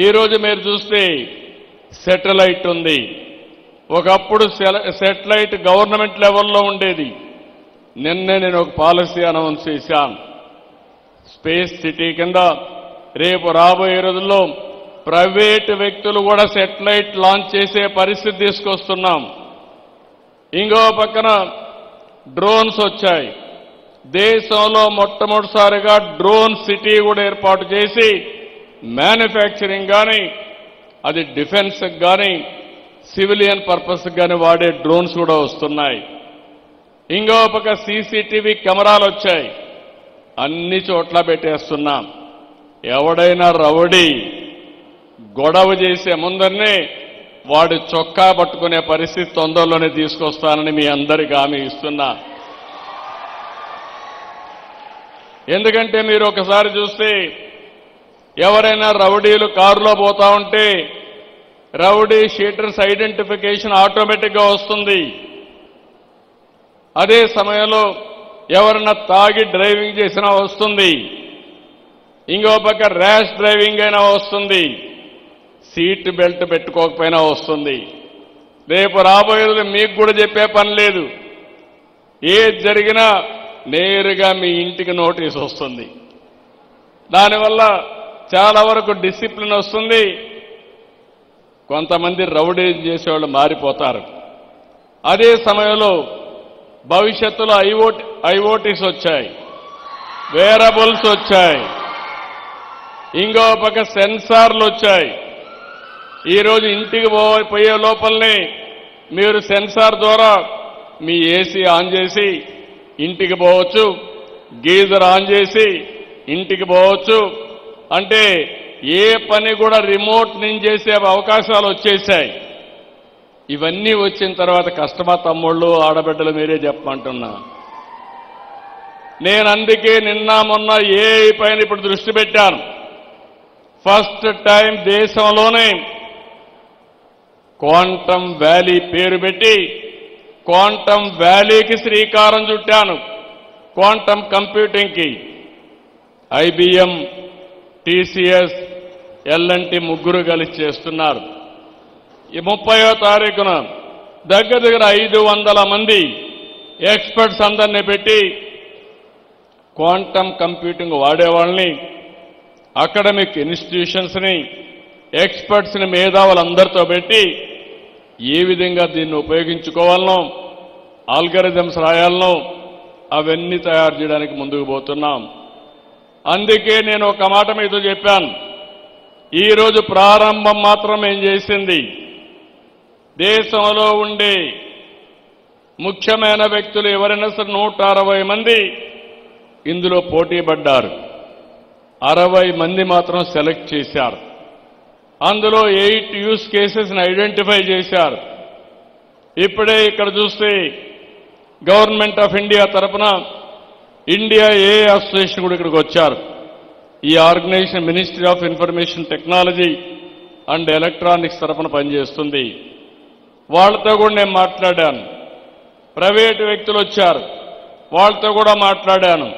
ఈరోజు మీరు చూస్తే శాటిలైట్ ఉంది. ఒకప్పుడు శాటిలైట్ గవర్నమెంట్ లెవెల్లో ఉండేది. నిన్నే నేను ఒక పాలసీ అనౌన్స్ చేశాను. స్పేస్ సిటీ కింద రేపు రాబోయే రోజుల్లో ప్రైవేటు వ్యక్తులు కూడా శాటిలైట్ లాంచ్ చేసే పరిస్థితి తీసుకొస్తున్నాం. ఇంకో పక్కన డ్రోన్స్ వచ్చాయి. దేశంలో మొట్టమొదటిసారిగా డ్రోన్ సిటీ కూడా ఏర్పాటు చేసి మ్యానుఫ్యాక్చరింగ్ కానీ అది డిఫెన్స్ కానీ సివిలియన్ పర్పస్ కానీ వాడే డ్రోన్స్ కూడా వస్తున్నాయి. ఇంకో పక్క సీసీటీవీ కెమెరాలు వచ్చాయి. అన్ని చోట్ల పెట్టేస్తున్నాం. ఎవడైనా రౌడీ గొడవ చేసే ముందరనే వాడి చొక్కా పట్టుకునే పరిస్థితి తొందరలోనే తీసుకొస్తానని మీ అందరికీ హామీ ఇస్తున్నా. ఎందుకంటే మీరు ఒకసారి చూస్తే ఎవరైనా రౌడీలు కారులో పోతా ఉంటే రౌడీ షీటర్స్ ఐడెంటిఫికేషన్ ఆటోమేటిక్గా వస్తుంది. అదే సమయంలో ఎవరైనా తాగి డ్రైవింగ్ చేసినా వస్తుంది. ఇంకో పక్క ర్యాష్ డ్రైవింగ్ అయినా వస్తుంది. సీట్ బెల్ట్ పెట్టుకోకపోయినా వస్తుంది. రేపు రాబోయేది మీకు కూడా చెప్పే పని లేదు. ఏది జరిగినా నేరుగా మీ ఇంటికి నోటీస్ వస్తుంది. దానివల్ల చాలా వరకు డిసిప్లిన్ వస్తుంది. కొంతమంది రౌడీ చేసేవాళ్ళు మారిపోతారు. అదే సమయంలో భవిష్యత్తులో ఐఓటీస్ వచ్చాయి, వేరబుల్స్ వచ్చాయి, ఇంకో పక్క సెన్సార్లు వచ్చాయి. ఈరోజు ఇంటికి పోయే లోపలనే మీరు సెన్సార్ ద్వారా మీ ఏసీ ఆన్ చేసి ఇంటికి పోవచ్చు, గీజర్ ఆన్ చేసి ఇంటికి పోవచ్చు. అంటే ఏ పని కూడా రిమోట్ నుంచి చేసే అవకాశాలు వచ్చేసాయి. ఇవన్నీ వచ్చిన తర్వాత కష్టమా తమ్ముళ్ళు ఆడబిడ్డలు మీరే చెప్పమంటున్నా. నేను అందుకే నిన్న మొన్న ఏఐ పైన ఇప్పుడు దృష్టి పెట్టాను. ఫస్ట్ టైం దేశంలోనే క్వాంటమ్ వ్యాలీ పేరు పెట్టి క్వాంటమ్ వ్యాలీకి శ్రీకారం చుట్టాను. క్వాంటమ్ కంప్యూటింగ్కి ఐబిఎం, టీసీఎస్, ఎల్ఎన్టీ ముగ్గురు కలిసి చేస్తున్నారు. ఈ 30వ తారీఖున దగ్గర 500 మంది ఎక్స్పర్ట్స్ అందరినీ పెట్టి క్వాంటమ్ కంప్యూటింగ్ వాడేవాళ్ళని, అకాడమిక్ ఇన్స్టిట్యూషన్స్ని, ఎక్స్పర్ట్స్ని, మేధావులందరితో పెట్టి ఏ విధంగా దీన్ని ఉపయోగించుకోవాలనో, ఆల్గరిథమ్స్ రాయాలనో అవన్నీ తయారు చేయడానికి ముందుకు పోతున్నాం. అందుకే నేను ఒక మాట మీతో చెప్పాను. ఈరోజు ప్రారంభం మాత్రం ఏం చేసింది, దేశంలో ఉండే ముఖ్యమైన వ్యక్తులు ఎవరైనా సరే 160 మంది ఇందులో పోటీ పడ్డారు. 60 మంది మాత్రం సెలెక్ట్ చేశారు. అందులో 8 యూస్ కేసెస్ని ఐడెంటిఫై చేశారు. ఇప్పుడే ఇక్కడ చూస్తే గవర్నమెంట్ ఆఫ్ ఇండియా తరఫున ఇండియా ఏఐ అసోసియేషన్ కూడా ఇక్కడికి వచ్చారు. ఈ organization ministry of information technology and electronics తరఫున పనిచేస్తుంది. వాళ్ళతో కూడా నేను మాట్లాడాను. ప్రైవేటు వ్యక్తులు వచ్చారు, వాళ్ళతో కూడా మాట్లాడాను.